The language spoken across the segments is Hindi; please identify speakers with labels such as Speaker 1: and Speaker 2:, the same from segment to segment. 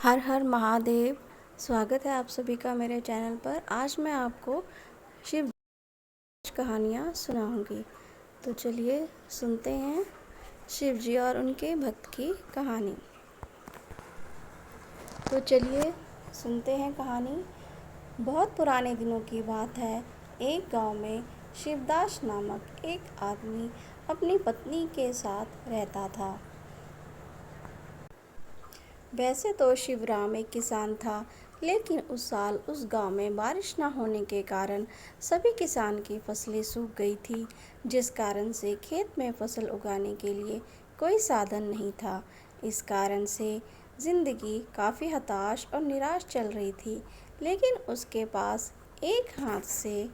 Speaker 1: हर हर महादेव। स्वागत है आप सभी का मेरे चैनल पर। आज मैं आपको शिव कहानियाँ सुनाऊंगी। तो चलिए सुनते हैं शिव जी और उनके भक्त की कहानी। तो चलिए सुनते हैं कहानी। बहुत पुराने दिनों की बात है। एक गांव में शिवदास नामक एक आदमी अपनी पत्नी के साथ रहता था। वैसे तो शिवराम एक किसान था, लेकिन उस साल उस गांव में बारिश न होने के कारण सभी किसान की फसलें सूख गई थी, जिस कारण से खेत में फसल उगाने के लिए कोई साधन नहीं था। इस कारण से जिंदगी काफ़ी हताश और निराश चल रही थी। लेकिन उसके पास एक हाथ से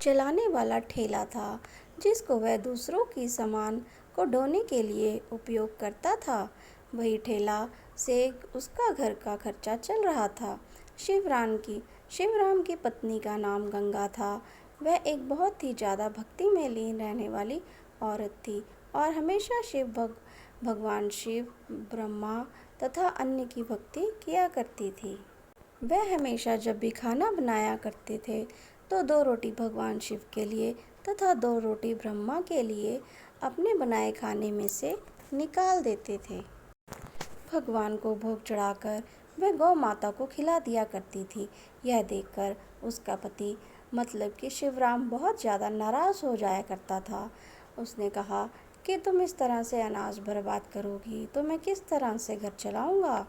Speaker 1: चलाने वाला ठेला था, जिसको वह दूसरों की सामान को ढोने के लिए उपयोग करता था। वही ठेला से उसका घर का खर्चा चल रहा था। शिवराम की पत्नी का नाम गंगा था। वह एक बहुत ही ज़्यादा भक्ति में लीन रहने वाली औरत थी और हमेशा भगवान शिव, ब्रह्मा तथा अन्य की भक्ति किया करती थी। वह हमेशा जब भी खाना बनाया करते थे तो 2 रोटी भगवान शिव के लिए तथा 2 रोटी ब्रह्मा के लिए अपने बनाए खाने में से निकाल देते थे। भगवान को भोग चढ़ाकर वह गौ माता को खिला दिया करती थी। यह देखकर उसका पति मतलब कि शिवराम बहुत ज़्यादा नाराज़ हो जाया करता था। उसने कहा कि तुम इस तरह से अनाज बर्बाद करोगी तो मैं किस तरह से घर चलाऊँगा।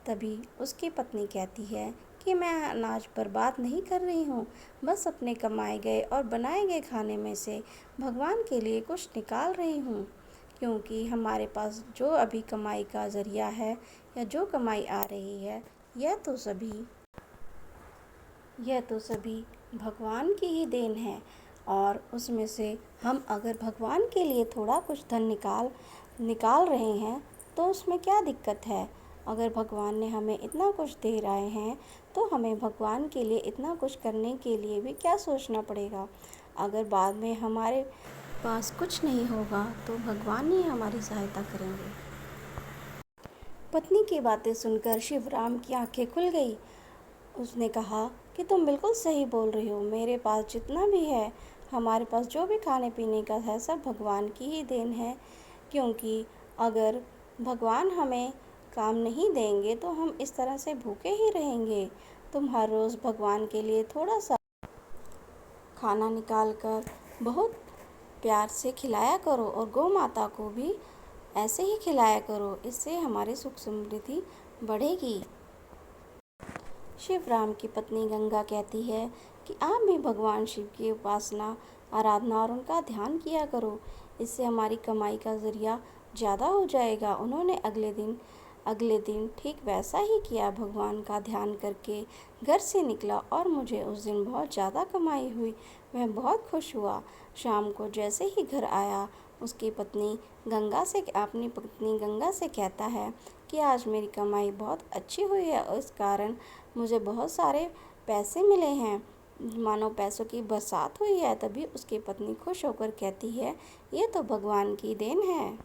Speaker 1: तभी उसकी पत्नी कहती है कि मैं अनाज बर्बाद नहीं कर रही हूँ, बस अपने कमाए गए और बनाए गए खाने में से भगवान के लिए कुछ निकाल रही हूँ, क्योंकि हमारे पास जो अभी कमाई का ज़रिया है या जो कमाई आ रही है यह तो सभी भगवान की ही देन है। और उसमें से हम अगर भगवान के लिए थोड़ा कुछ धन निकाल रहे हैं तो उसमें क्या दिक्कत है। अगर भगवान ने हमें इतना कुछ दे रहे हैं तो हमें भगवान के लिए इतना कुछ करने के लिए भी क्या सोचना पड़ेगा। अगर बाद में हमारे पास कुछ नहीं होगा तो भगवान ही हमारी सहायता करेंगे। पत्नी की बातें सुनकर शिवराम की आंखें खुल गई। उसने कहा कि तुम बिल्कुल सही बोल रही हो। मेरे पास जितना भी है, हमारे पास जो भी खाने पीने का है, सब भगवान की ही देन है। क्योंकि अगर भगवान हमें काम नहीं देंगे तो हम इस तरह से भूखे ही रहेंगे। तुम हर रोज़ भगवान के लिए थोड़ा सा खाना निकाल कर बहुत प्यार से खिलाया करो और गौ माता को भी ऐसे ही खिलाया करो। इससे हमारी सुख समृद्धि बढ़ेगी। शिवराम की पत्नी गंगा कहती है कि आप भी भगवान शिव की उपासना, आराधना और उनका ध्यान किया करो। इससे हमारी कमाई का ज़रिया ज़्यादा हो जाएगा। उन्होंने अगले दिन ठीक वैसा ही किया। भगवान का ध्यान करके घर से निकला और मुझे उस दिन बहुत ज़्यादा कमाई हुई। वह बहुत खुश हुआ। शाम को जैसे ही घर आया, अपनी पत्नी गंगा से कहता है कि आज मेरी कमाई बहुत अच्छी हुई है, उस कारण मुझे बहुत सारे पैसे मिले हैं, मानो पैसों की बरसात हुई है। तभी उसकी पत्नी खुश होकर कहती है, ये तो भगवान की देन है।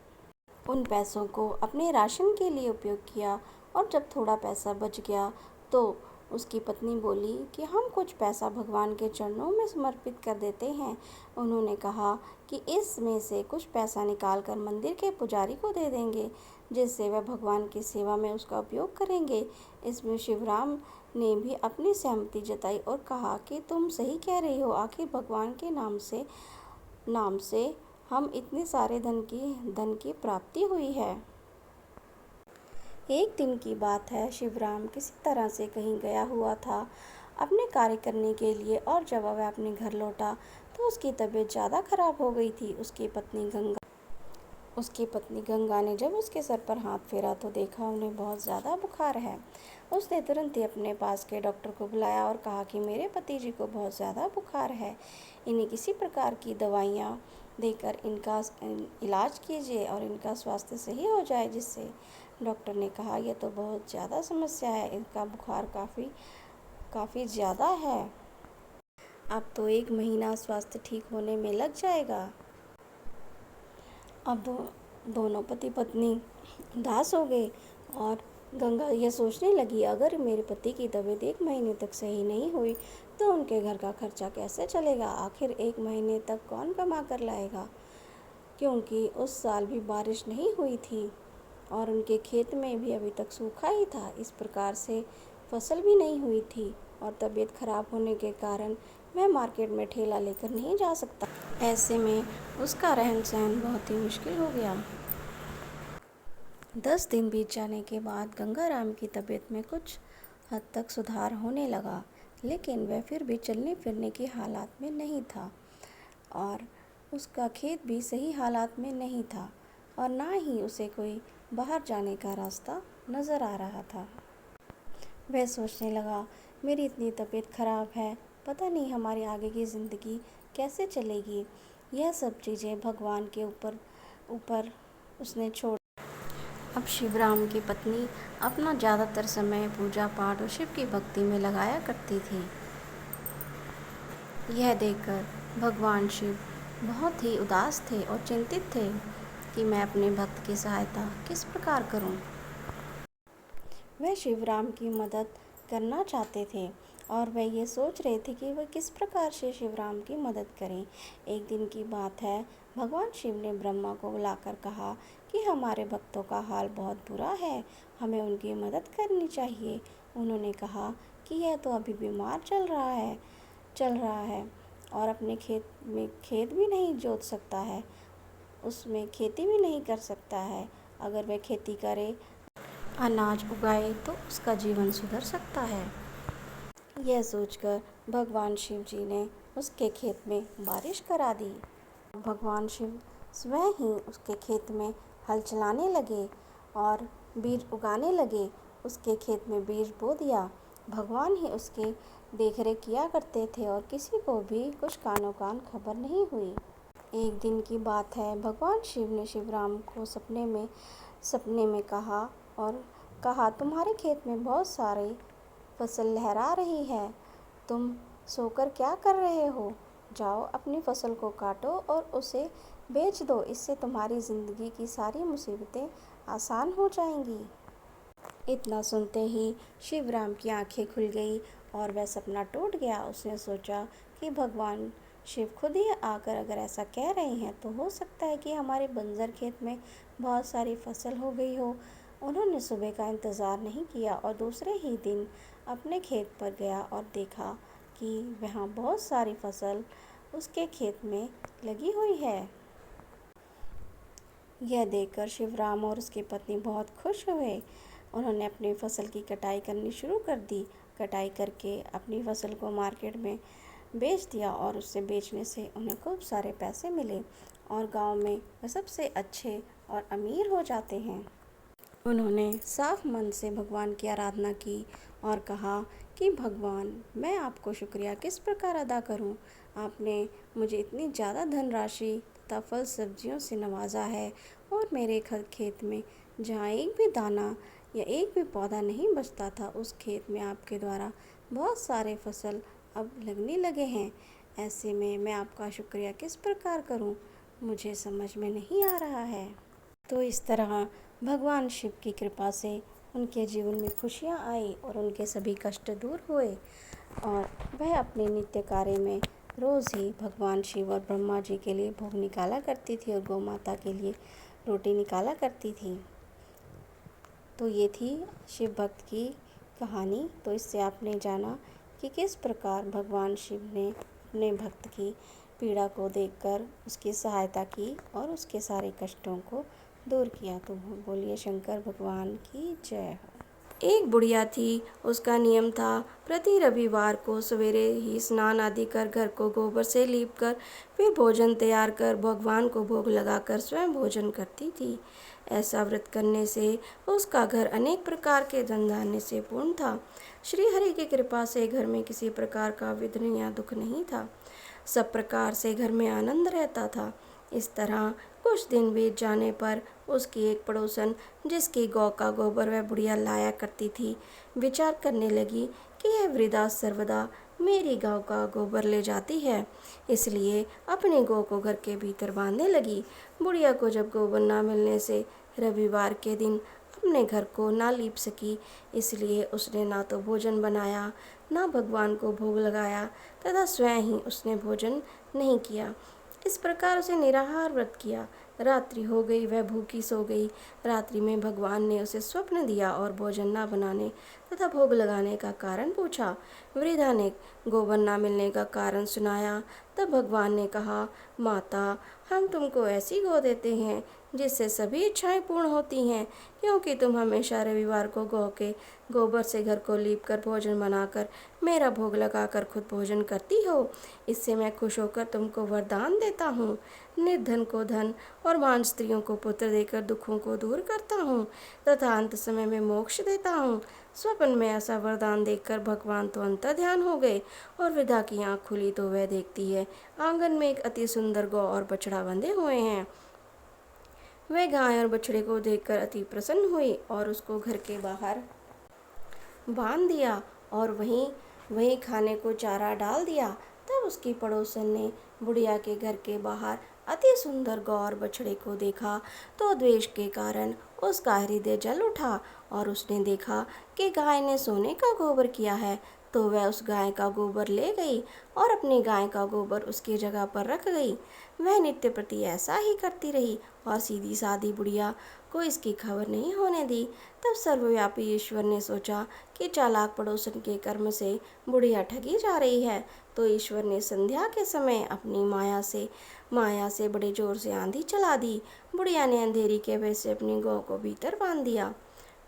Speaker 1: उन पैसों को अपने राशन के लिए उपयोग किया और जब थोड़ा पैसा बच गया तो उसकी पत्नी बोली कि हम कुछ पैसा भगवान के चरणों में समर्पित कर देते हैं। उन्होंने कहा कि इसमें से कुछ पैसा निकालकर मंदिर के पुजारी को दे देंगे, जिससे वह भगवान की सेवा में उसका उपयोग करेंगे। इसमें शिवराम ने भी अपनी सहमति जताई और कहा कि तुम सही कह रही हो, आखिर भगवान के नाम से हम इतने सारे धन की प्राप्ति हुई है। एक दिन की बात है, शिवराम किसी तरह से कहीं गया हुआ था अपने कार्य करने के लिए, और जब वह अपने घर लौटा तो उसकी तबीयत ज़्यादा खराब हो गई थी। उसकी पत्नी गंगा ने जब उसके सर पर हाथ फेरा तो देखा उन्हें बहुत ज़्यादा बुखार है। उसने तुरंत ही अपने पास के डॉक्टर को बुलाया और कहा कि मेरे पति जी को बहुत ज़्यादा बुखार है, इन्हें किसी प्रकार की दवाइयाँ देकर इनका इलाज कीजिए और इनका स्वास्थ्य सही हो जाए। जिससे डॉक्टर ने कहा, यह तो बहुत ज़्यादा समस्या है, इनका बुखार काफ़ी ज़्यादा है, अब तो 1 महीना स्वास्थ्य ठीक होने में लग जाएगा। अब दोनों पति पत्नी उदास हो गए और गंगा यह सोचने लगी, अगर मेरे पति की तबीयत 1 महीने तक सही नहीं हुई तो उनके घर का खर्चा कैसे चलेगा। आखिर 1 महीने तक कौन कमा कर लाएगा, क्योंकि उस साल भी बारिश नहीं हुई थी और उनके खेत में भी अभी तक सूखा ही था। इस प्रकार से फसल भी नहीं हुई थी और तबीयत खराब होने के कारण वह मार्केट में ठेला लेकर नहीं जा सकता। ऐसे में उसका रहन सहन बहुत ही मुश्किल हो गया। 10 दिन बीत जाने के बाद गंगाराम की तबीयत में कुछ हद तक सुधार होने लगा, लेकिन वह फिर भी चलने फिरने की हालात में नहीं था और उसका खेत भी सही हालात में नहीं था और ना ही उसे कोई बाहर जाने का रास्ता नज़र आ रहा था। वह सोचने लगा, मेरी इतनी तबीयत खराब है, पता नहीं हमारी आगे की ज़िंदगी कैसे चलेगी। यह सब चीज़ें भगवान के ऊपर ऊपर उसने छोड़। अब शिवराम की पत्नी अपना ज़्यादातर समय पूजा पाठ और शिव की भक्ति में लगाया करती थी। यह देखकर भगवान शिव बहुत ही उदास थे और चिंतित थे कि मैं अपने भक्त की सहायता किस प्रकार करूं। वह शिवराम की मदद करना चाहते थे और वह ये सोच रहे थे कि वह किस प्रकार से शिवराम की मदद करें। एक दिन की बात है, भगवान शिव ने ब्रह्मा को बुलाकर कहा कि हमारे भक्तों का हाल बहुत बुरा है, हमें उनकी मदद करनी चाहिए। उन्होंने कहा कि यह तो अभी बीमार चल रहा है और अपने खेत भी नहीं जोत सकता है, उसमें खेती भी नहीं कर सकता है। अगर वह खेती करे, अनाज उगाए तो उसका जीवन सुधर सकता है। यह सोचकर भगवान शिव जी ने उसके खेत में बारिश करा दी। भगवान शिव स्वयं ही उसके खेत में हल चलाने लगे और बीज उगाने लगे। उसके खेत में बीज बो दिया। भगवान ही उसके देखरेख किया करते थे और किसी को भी कुछ कानो कान खबर नहीं हुई। एक दिन की बात है, भगवान शिव ने शिवराम को सपने में कहा तुम्हारे खेत में बहुत सारी फसल लहरा रही है, तुम सोकर क्या कर रहे हो। जाओ अपनी फसल को काटो और उसे बेच दो, इससे तुम्हारी ज़िंदगी की सारी मुसीबतें आसान हो जाएंगी। इतना सुनते ही शिवराम की आंखें खुल गई और वह सपना टूट गया। उसने सोचा कि भगवान शिव खुद ही आकर अगर ऐसा कह रहे हैं तो हो सकता है कि हमारे बंजर खेत में बहुत सारी फसल हो गई हो। उन्होंने सुबह का इंतज़ार नहीं किया और दूसरे ही दिन अपने खेत पर गया और देखा कि वहाँ बहुत सारी फसल उसके खेत में लगी हुई है। यह देखकर शिवराम और उसकी पत्नी बहुत खुश हुए। उन्होंने अपनी फसल की कटाई करनी शुरू कर दी। कटाई करके अपनी फसल को मार्केट में बेच दिया और उससे बेचने से उन्हें खूब सारे पैसे मिले और गांव में वह सबसे अच्छे और अमीर हो जाते हैं। उन्होंने साफ मन से भगवान की आराधना की और कहा कि भगवान, मैं आपको शुक्रिया किस प्रकार अदा करूं। आपने मुझे इतनी ज़्यादा धनराशि तथा फल सब्जियों से नवाजा है और मेरे खेत में जहाँ एक भी दाना या एक भी पौधा नहीं बचता था, उस खेत में आपके द्वारा बहुत सारे फसल अब लगने लगे हैं। ऐसे में मैं आपका शुक्रिया किस प्रकार करूं, मुझे समझ में नहीं आ रहा है। तो इस तरह भगवान शिव की कृपा से उनके जीवन में खुशियाँ आई और उनके सभी कष्ट दूर हुए और वह अपने नित्य कार्य में रोज़ ही भगवान शिव और ब्रह्मा जी के लिए भोग निकाला करती थी और गौ माता के लिए रोटी निकाला करती थी। तो ये थी शिव भक्त की कहानी। तो इससे आपने जाना कि किस प्रकार भगवान शिव ने अपने भक्त की पीड़ा को देखकर उसकी सहायता की और उसके सारे कष्टों को दूर किया। तो बोलिए शंकर भगवान की जय हो। एक बुढ़िया थी, उसका नियम था प्रति रविवार को सवेरे ही स्नान आदि कर घर को गोबर से लीप कर फिर भोजन तैयार कर भगवान को भोग लगाकर स्वयं भोजन करती थी। ऐसा व्रत करने से उसका घर अनेक प्रकार के धन धान्य से पूर्ण था। श्री हरि की कृपा से घर में किसी प्रकार का विघ्न या दुख नहीं था। सब प्रकार से घर में आनंद रहता था। इस तरह कुछ दिन बीत जाने पर उसकी एक पड़ोसन, जिसकी गौ का गोबर वह बुढ़िया लाया करती थी, विचार करने लगी कि यह वृद्धा सर्वदा मेरी गौ का गोबर ले जाती है, इसलिए अपनी गौ को घर के भीतर बांधने लगी। बुढ़िया को जब गोबर न मिलने से रविवार के दिन अपने घर को ना लीप सकी, इसलिए उसने ना तो भोजन बनाया, ना भगवान को भोग लगाया तथा स्वयं ही उसने भोजन नहीं किया। इस प्रकार उसे निराहार व्रत किया। रात्रि हो गई, वह भूखी सो गई। रात्रि में भगवान ने उसे स्वप्न दिया और भोजन न बनाने तथा भोग लगाने का कारण पूछा। वृद्धा ने गोबर न मिलने का कारण सुनाया। तब भगवान ने कहा, माता, हम तुमको ऐसी गौ देते हैं जिससे सभी इच्छाएं पूर्ण होती हैं, क्योंकि तुम हमेशा रविवार को गौ के गोबर से घर को लीप कर भोजन बनाकर मेरा भोग लगाकर खुद भोजन करती हो। इससे मैं खुश होकर तुमको वरदान देता हूँ। निर्धन को धन और मान स्त्रियों को पुत्र देकर दुखों को दूर करता हूँ तथा अंत समय में मोक्ष देता हूँ। स्वप्न में ऐसा वरदान देखकर भगवान तो अंतर ध्यान हो गए और वृद्धा की आँख खुली तो वह देखती है आंगन में एक अति सुंदर गौ और बछड़ा बंधे हुए हैं। वह गाय और बछड़े को देखकर अति प्रसन्न हुई और उसको घर के बाहर बांध दिया और वहीं वहीं खाने को चारा डाल दिया। तब उसकी पड़ोसन ने बुढ़िया के घर के बाहर अति सुंदर गौ और बछड़े को देखा तो द्वेष के कारण उसका हृदय जल उठा और उसने देखा कि गाय ने सोने का गोबर किया है, तो वह उस गाय का गोबर ले गई और अपनी गाय का गोबर उसकी जगह पर रख गई। वह नित्य प्रति ऐसा ही करती रही और सीधी सादी बुढ़िया को इसकी खबर नहीं होने दी। तब सर्वव्यापी ईश्वर ने सोचा कि चालाक पड़ोसन के कर्म से बुढ़िया ठगी जा रही है, तो ईश्वर ने संध्या के समय अपनी माया से बड़े जोर से आंधी चला दी। बुढ़िया ने अंधेरी के भय से अपनी गौ को भीतर बांध दिया।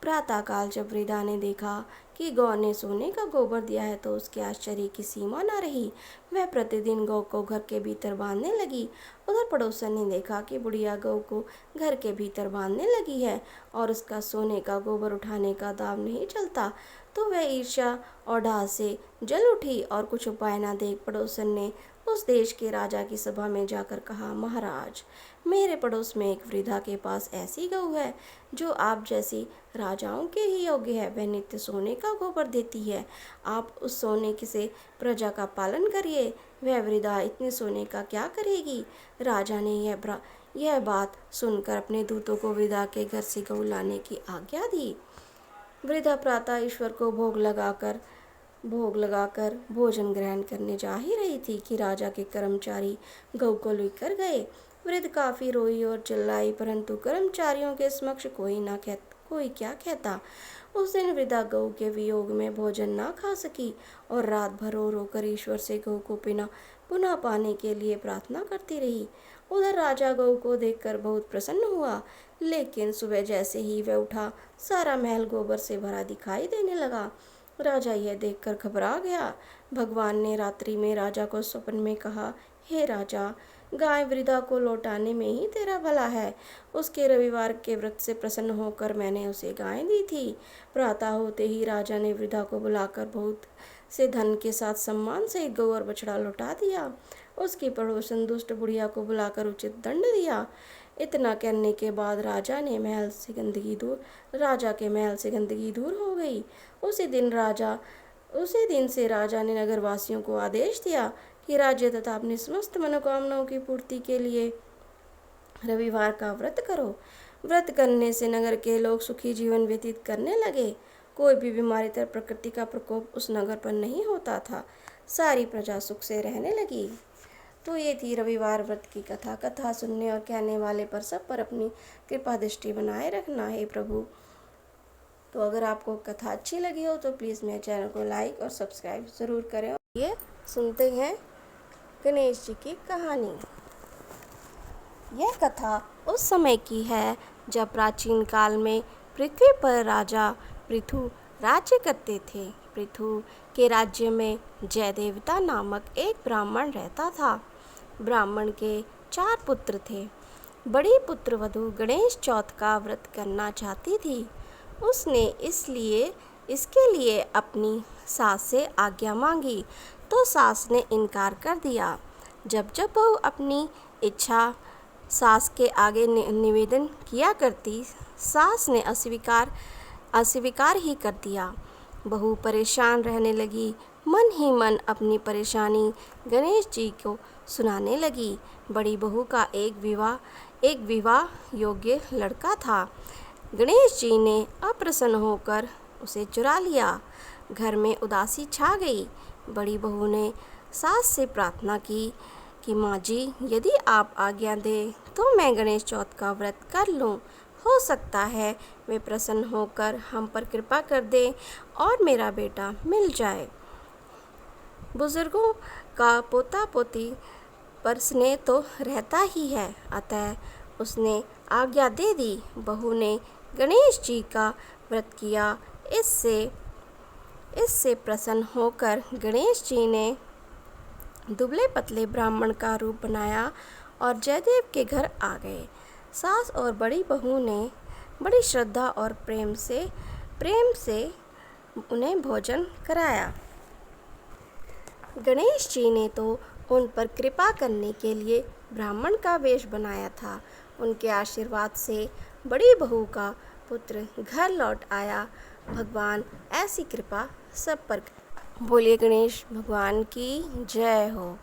Speaker 1: प्रातःकाल जब वृद्धा ने देखा कि गौ ने सोने का गोबर दिया है तो उसके आश्चर्य की सीमा न रही। वह प्रतिदिन गौ को घर के भीतर बांधने लगी। उधर पड़ोसन ने देखा कि बुढ़िया गौ को घर के भीतर बांधने लगी है और उसका सोने का गोबर उठाने का दाव नहीं चलता, तो वह ईर्ष्या और डाह से जल उठी और कुछ उपाय न देख पड़ोसन ने उस देश के राजा की सभा में जाकर कहा, महाराज, मेरे पड़ोस में एक वृद्धा के पास ऐसी गऊ है जो आप जैसी राजाओं के ही योग्य है। वह नित्य सोने का गोबर देती है। आप उस सोने से प्रजा का पालन करिए। वह वृद्धा इतने सोने का क्या करेगी। राजा ने यह बात सुनकर अपने दूतों को वृद्धा के घर से गऊ लाने की आज्ञा दी। वृद्धा प्रातः ईश्वर को भोग लगाकर भोजन ग्रहण करने जा ही रही थी कि राजा के कर्मचारी गऊ को लेकर गए। वृद्ध काफी रोई और चिल्लाई, परंतु कर्मचारियों के समक्ष कोई क्या कहता। उस दिन वृद्धा गऊ के वियोग में भोजन ना खा सकी और रात भर रो रोकर ईश्वर से गऊ को पुनः पाने के लिए प्रार्थना करती रही। उधर राजा गऊ को देखकर बहुत प्रसन्न हुआ, लेकिन सुबह जैसे ही वह उठा, सारा महल गोबर से भरा दिखाई देने लगा। राजा यह देखकर घबरा गया। भगवान ने रात्रि में राजा को स्वप्न में कहा, हे राजा, गाय वृद्धा को लौटाने में ही तेरा भला है। उसके रविवार के व्रत से प्रसन्न होकर मैंने उसे गाय दी थी। प्रातः होते ही राजा ने वृद्धा को बुलाकर बहुत से धन के साथ सम्मान से गौ और बछड़ा लौटा दिया। उसकी पड़ोसन दुष्ट बुढ़िया को बुलाकर उचित दंड दिया। इतना करने के बाद राजा के महल से गंदगी दूर हो गई। उसी दिन से राजा ने नगरवासियों को आदेश दिया कि राज्य तथा अपनी समस्त मनोकामनाओं की पूर्ति के लिए रविवार का व्रत करो। व्रत करने से नगर के लोग सुखी जीवन व्यतीत करने लगे। कोई भी बीमारी तथा प्रकृति का प्रकोप उस नगर पर नहीं होता था। सारी प्रजा सुख से रहने लगी। तो ये थी रविवार व्रत की कथा। कथा सुनने और कहने वाले पर सब पर अपनी कृपा दृष्टि बनाए रखना है प्रभु। तो अगर आपको कथा अच्छी लगी हो तो प्लीज़ मेरे चैनल को लाइक और सब्सक्राइब ज़रूर करें। ये सुनते हैं गणेश जी की कहानी। यह कथा उस समय की है जब प्राचीन काल में पृथ्वी पर राजा पृथु राज्य करते थे। पृथु के राज्य में जयदेवता नामक एक ब्राह्मण रहता था। ब्राह्मण के 4 पुत्र थे। बड़ी पुत्रवधू गणेश चौथ का व्रत करना चाहती थी। उसने इसके लिए अपनी सास से आज्ञा मांगी, तो सास ने इनकार कर दिया। जब बहू अपनी इच्छा सास के आगे निवेदन किया करती, सास ने अस्वीकार ही कर दिया। बहू परेशान रहने लगी। मन ही मन अपनी परेशानी गणेश जी को सुनाने लगी। बड़ी बहू का एक विवाह योग्य लड़का था। गणेश जी ने अप्रसन्न होकर उसे चुरा लिया। घर में उदासी छा गई। बड़ी बहू ने सास से प्रार्थना की कि माँ जी, यदि आप आज्ञा दें तो मैं गणेश चौथ का व्रत कर लूँ। हो सकता है वे प्रसन्न होकर हम पर कृपा कर दें और मेरा बेटा मिल जाए। बुजुर्गों का पोता पोती पर स्नेह तो रहता ही है, अतः उसने आज्ञा दे दी। बहू ने गणेश जी का व्रत किया। इससे प्रसन्न होकर गणेश जी ने दुबले पतले ब्राह्मण का रूप बनाया और जयदेव के घर आ गए। सास और बड़ी बहू ने बड़ी श्रद्धा और प्रेम से उन्हें भोजन कराया। गणेश जी ने तो उन पर कृपा करने के लिए ब्राह्मण का वेश बनाया था। उनके आशीर्वाद से बड़ी बहू का पुत्र घर लौट आया। भगवान ऐसी कृपा सब पर। बोलिए गणेश भगवान की जय हो।